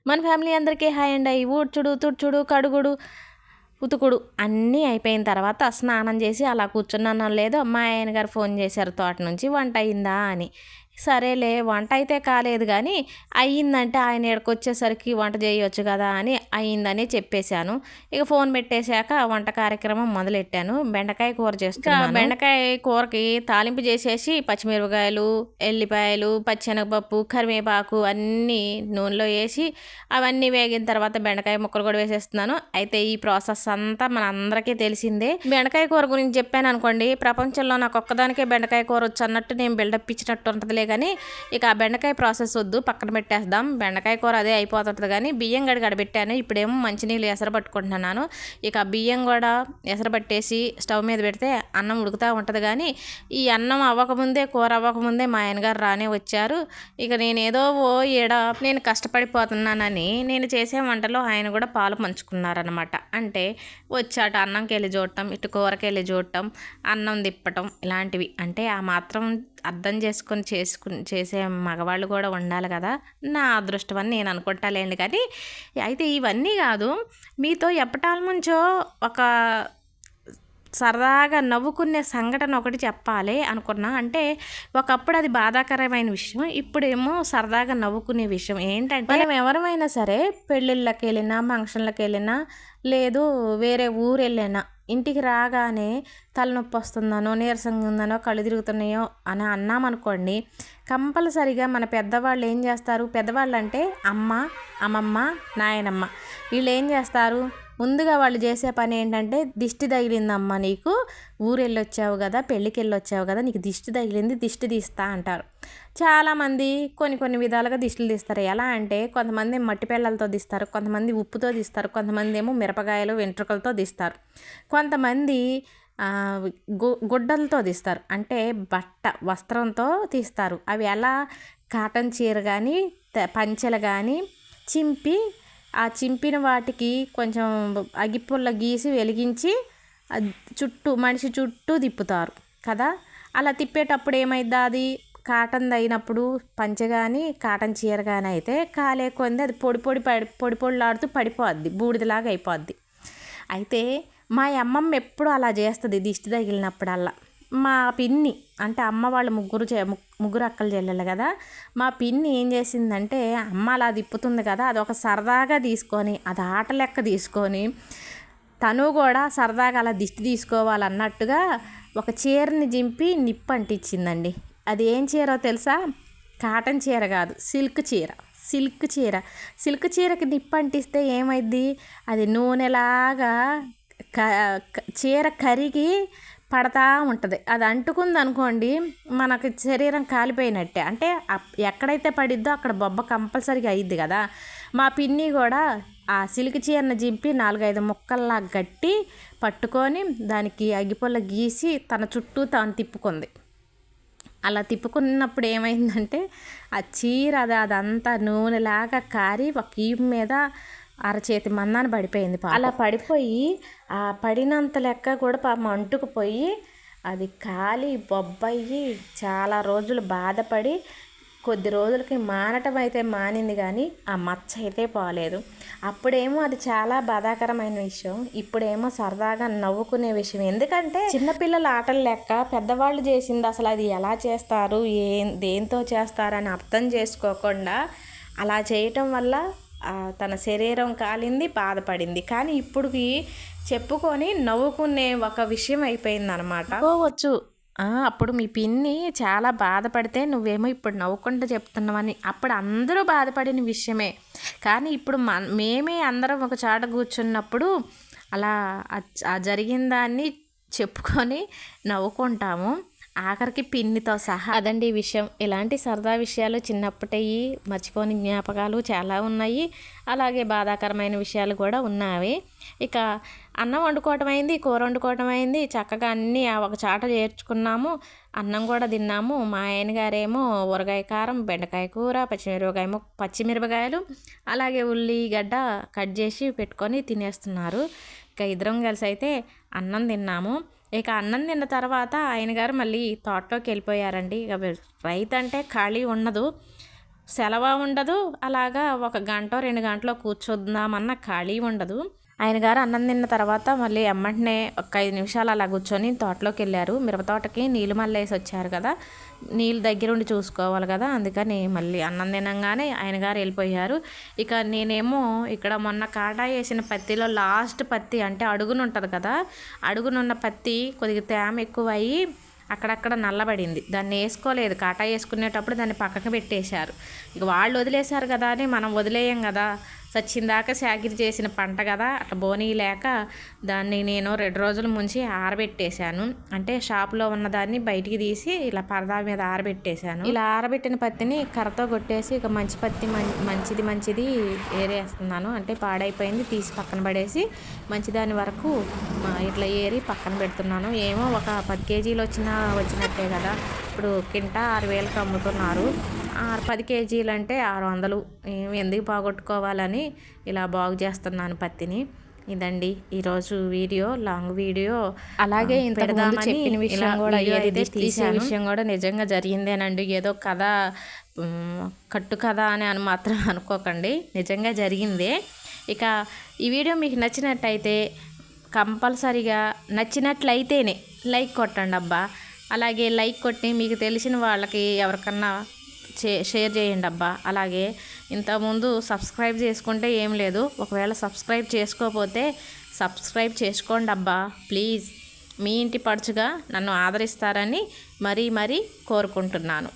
మన ఫ్యామిలీ అందరికీ హాయ్ అండి. ఊడ్చుడు, తుడుచుడు, కడుగుడు, ఉతుకుడు అన్నీ అయిపోయిన తర్వాత స్నానం చేసి అలా కూర్చున్నానో లేదో మా ఆయన గారు ఫోన్ చేశారు తోట నుంచి, వంట అయిందా అని. సరేలే వంట అయితే కాలేదు కానీ అయ్యిందంటే ఆయన ఇక్కడికి వచ్చేసరికి వంట చేయవచ్చు కదా అని అయ్యిందని చెప్పేశాను. ఇక ఫోన్ పెట్టేశాక వంట కార్యక్రమం మొదలెట్టాను. బెండకాయ కూర చేస్తున్నాను. బెండకాయ కూరకి తాలింపు చేసేసి పచ్చిమిరపకాయలు, ఎల్లిపాయలు, పచ్చెనగపప్పు, కరివేపాకు అన్నీ నూనెలో వేసి అవన్నీ వేగిన తర్వాత బెండకాయ ముక్కలు కూడా వేసేస్తున్నాను. అయితే ఈ ప్రాసెస్ అంతా మన అందరికీ తెలిసిందే. బెండకాయ కూర గురించి చెప్పాను అనుకోండి, ప్రపంచంలో నాకు ఒక్కదానికే బెండకాయ కూర వచ్చు అన్నట్టు నేను బిల్డప్ ఇచ్చినట్టు ఉంటుందిలే కానీ ఇక ఆ బెండకాయ ప్రాసెస్ వద్దు, పక్కన పెట్టేద్దాం. బెండకాయ కూర అదే అయిపోతుంది కానీ బియ్యం గడబెట్టాను. ఇప్పుడేమో మంచినీళ్ళు ఎసరు పట్టుకుంటున్నాను. ఇక బియ్యం కూడా ఎసరు పట్టేసి స్టవ్ మీద పెడితే అన్నం ఉడుకుతూ ఉంటుంది. కానీ ఈ అన్నం అవ్వకముందే, కూర అవ్వకముందే మా ఆయనగారు రానే వచ్చారు. ఇక నేనేదో నేను కష్టపడిపోతున్నానని నేను చేసే వంటలో ఆయన కూడా పాలు పంచుకున్నారనమాట. అంటే వచ్చాట అన్నంకి వెళ్ళి చూడటం, ఇటు కూరకి వెళ్ళి చూడటం, అన్నం తిప్పటం ఇలాంటివి. అంటే ఆ మాత్రం అర్థం చేసుకొని చేసే మగవాళ్ళు కూడా ఉండాలి కదా. నా అదృష్టం అని నేను అనుకుంటాలేండి. కానీ అయితే ఇవన్నీ కాదు, మీతో ఎప్పటాల నుంచో ఒక సరదాగా నవ్వుకునే సంఘటన ఒకటి చెప్పాలి అనుకున్నా. అంటే ఒకప్పుడు అది బాధాకరమైన విషయం, ఇప్పుడేమో సరదాగా నవ్వుకునే విషయం. ఏంటంటే మనం ఎవరమైనా సరే పెళ్ళిళ్ళకి వెళ్ళినా, ఫంక్షన్లకు వెళ్ళినా, లేదు వేరే ఊరు వెళ్ళినా ఇంటికి రాగానే తలనొప్పి వస్తుందనో, నీరసంగా ఉందనో, కళ్ళు తిరుగుతున్నాయో అని అన్నామనుకోండి, కంపల్సరిగా మన పెద్దవాళ్ళు ఏం చేస్తారు? పెద్దవాళ్ళు అంటే అమ్మమ్మ, నాయనమ్మ. వీళ్ళు ఏం చేస్తారు? ముందుగా వాళ్ళు చేసే పని ఏంటంటే, దిష్టి తగిలిందమ్మా నీకు, ఊరెళ్ళొచ్చావు కదా, పెళ్ళికి వెళ్ళొచ్చావు కదా, నీకు దిష్టి తగిలింది, దిష్టి తీస్తా అంటారు. చాలామంది కొన్ని విధాలుగా దిష్టిలు తీస్తారు. ఎలా అంటే కొంతమంది మట్టి పెళ్ళలతో తీస్తారు, కొంతమంది ఉప్పుతో తీస్తారు, కొంతమంది ఏమో మిరపకాయలు వెంట్రుకలతో తీస్తారు, కొంతమంది గుడ్డలతో తీస్తారు. అంటే వస్త్రంతో తీస్తారు. అవి ఎలా? కాటన్ చీర కానీ పంచెలు కానీ చింపి, ఆ చింపిన వాటికి కొంచెం అగిపుల్ల గీసి వెలిగించి మనిషి చుట్టూ తిప్పుతారు కదా. అలా తిప్పేటప్పుడు ఏమైద్దా, అది కాటన్ అయినప్పుడు పంచె కానీ కాటన్ చీర కానీ అయితే కాలే కొంది అది పొడిలాడుతూ పడిపోద్ది, బూడిదలాగా అయిపోద్ది. అయితే మా అమ్మమ్మ ఎప్పుడు అలా చేస్తుంది దిష్టి తగిలినప్పుడల్లా. మా పిన్ని అంటే అమ్మ వాళ్ళు ముగ్గురు అక్కలు చెల్లెలు కదా, మా పిన్ని ఏం చేసిందంటే, అమ్మ అలా తిప్పుతుంది కదా, అది ఒక సరదాగా తీసుకొని, అది ఆట లెక్క తీసుకొని తను కూడా సరదాగా అలా దిష్టి తీసుకోవాలన్నట్టుగా ఒక చీరని జింపి నిప్పు అంటించిందండి. అది ఏం చీరో తెలుసా? కాటన్ చీర కాదు, సిల్క్ చీరకి నిప్పు అంటిస్తే ఏమైద్ది? అది నూనెలాగా చీర కరిగి పడతా ఉంటుంది. అది అంటుకుంది అనుకోండి, మనకి శరీరం కాలిపోయినట్టే. అంటే ఎక్కడైతే పడిద్దో అక్కడ బొబ్బ కంపల్సరీగా అయ్యిద్ది కదా. మా పిన్ని కూడా ఆ సిల్క్ చీరను జింపి 4-5 ముక్కల్లా గట్టి పట్టుకొని దానికి అగ్గిపుల్ల గీసి తన చుట్టూ తాను తిప్పుకుంది. అలా తిప్పుకున్నప్పుడు ఏమైందంటే ఆ చీర అదంతా నూనెలాగా కారి ఒక ఈపు మీద అరచేతి మందాన పడిపోయింది. అలా పడిపోయి ఆ పడినంత లెక్క కూడా పాపం అంటుకుపోయి అది కాలి బొబ్బయ్యి చాలా రోజులు బాధపడి కొద్ది రోజులకి మానటం అయితే మానింది, కానీ ఆ మచ్చ అయితే పోలేదు. అప్పుడేమో అది చాలా బాధాకరమైన విషయం, ఇప్పుడేమో సరదాగా నవ్వుకునే విషయం. ఎందుకంటే చిన్నపిల్లల ఆటలు లెక్క పెద్దవాళ్ళు చేసింది అసలు అది ఎలా చేస్తారు, దేంతో చేస్తారని అర్థం చేసుకోకుండా అలా చేయటం వల్ల తన శరీరం కాలింది, బాధపడింది. కానీ ఇప్పుడుకి చెప్పుకొని నవ్వుకునే ఒక విషయం అయిపోయిందనమాట. పోవచ్చు అప్పుడు మీ పిన్ని చాలా బాధపడితే నువ్వేమో ఇప్పుడు నవ్వుకుంటూ చెప్తున్నావని. అప్పుడు అందరూ బాధపడిన విషయమే, కానీ ఇప్పుడు మేమే అందరం ఒక చాట కూర్చున్నప్పుడు అలా జరిగిన దాన్ని చెప్పుకొని నవ్వుకుంటాము, ఆఖరికి పిన్నితో సహా. అదండి ఈ విషయం. ఇలాంటి సరదా విషయాలు చిన్నప్పటివి మర్చిపోని జ్ఞాపకాలు చాలా ఉన్నాయి, అలాగే బాధాకరమైన విషయాలు కూడా ఉన్నాయి. ఇక అన్నం వండుకోవటం అయింది, కూర వండుకోవటం అయింది, చక్కగా అన్నీ ఒక చాట చేర్చుకున్నాము, అన్నం కూడా తిన్నాము. మా ఆయనగారేమో ఊరగాయ కారం, బెండకాయ కూర, పచ్చిమిరపకాయలు అలాగే ఉల్లిగడ్డ కట్ చేసి పెట్టుకొని తినేస్తున్నారు. ఇక ఇద్దరం కలిసి అయితే అన్నం తిన్నాము. ఇక అన్నం తిన్న తర్వాత ఆయన గారు మళ్ళీ తోటలోకి వెళ్ళిపోయారండి. ఇక రైతు అంటే ఖాళీ ఉండదు, సెలవు ఉండదు, అలాగా ఒక గంట 2 గంటలో కూర్చొద్దామన్న ఖాళీ ఉండదు. ఆయన గారు అన్నం తిన్న తర్వాత మళ్ళీ ఎమ్మంటనే ఒక 5 నిమిషాలు అలా కూర్చొని తోటలోకి వెళ్ళారు. మిరప తోటకి నీళ్ళు మళ్ళేసి వచ్చారు కదా, నీళ్ళు దగ్గరుండి చూసుకోవాలి కదా, అందుకని మళ్ళీ అన్నం తినంగానే ఆయన గారు వెళ్ళిపోయారు. ఇక నేనేమో ఇక్కడ మొన్న కాటా వేసిన పత్తిలో లాస్ట్ పత్తి అంటే అడుగునుంటుంది కదా, అడుగునున్న పత్తి కొద్దిగా తేమ ఎక్కువ అయ్యి అక్కడక్కడ నల్లబడింది. దాన్ని వేసుకోలేదు, కాటా వేసుకునేటప్పుడు దాన్ని పక్కకు పెట్టేశారు. ఇక వాళ్ళు వదిలేశారు కదా అని మనం వదిలేయం కదా, సచ్చిందాకా చాకిరి చేసిన పంట కదా, అట్లా బోనీ లేక దాన్ని నేను 2 రోజుల ముంచి ఆరబెట్టేశాను. అంటే షాపులో ఉన్నదాన్ని బయటికి తీసి ఇలా పరదా మీద ఆరబెట్టేశాను. ఇలా ఆరబెట్టిన పత్తిని కర్రతో కొట్టేసి ఇక మంచి పత్తి మంచిది ఏరేస్తున్నాను. అంటే పాడైపోయింది తీసి పక్కన పడేసి మంచిదాని వరకు ఇట్లా ఏరి పక్కన పెడుతున్నాను. ఏమో ఒక 10 కేజీలు వచ్చినట్టే కదా, ఇప్పుడు కింటా 6,000కి అమ్ముతున్నారు. 10 కేజీలు అంటే 600. ఎందుకు పోగొట్టుకోవాలని ఇలా బాగు చేస్తున్నాను పత్తిని. ఇదండి ఈరోజు వీడియో, లాంగ్ వీడియో. అలాగే ఇంతకుముందు చెప్పిన విషయం కూడా, తీసే విషయం కూడా నిజంగా జరిగిందేనండి. ఏదో కథ కట్టు కథ అని మాత్రం అనుకోకండి, నిజంగా జరిగిందే. ఇక ఈ వీడియో మీకు నచ్చినట్టయితే కంపల్సరిగా నచ్చినట్లయితేనే లైక్ కొట్టండి అబ్బా. అలాగే లైక్ కొట్టి మీకు తెలిసిన వాళ్ళకి ఎవరికన్నా షేర్ చేయండి అబ్బా. అలాగే ఇంతకుముందు సబ్స్క్రైబ్ చేసుకుంటే ఏం లేదు, ఒకవేళ సబ్స్క్రైబ్ చేసుకోకపోతే సబ్స్క్రైబ్ చేసుకోండి అబ్బా ప్లీజ్. మీ ఇంటి పడుచుగా నన్ను ఆదరిస్తారని మరీ కోరుకుంటున్నాను.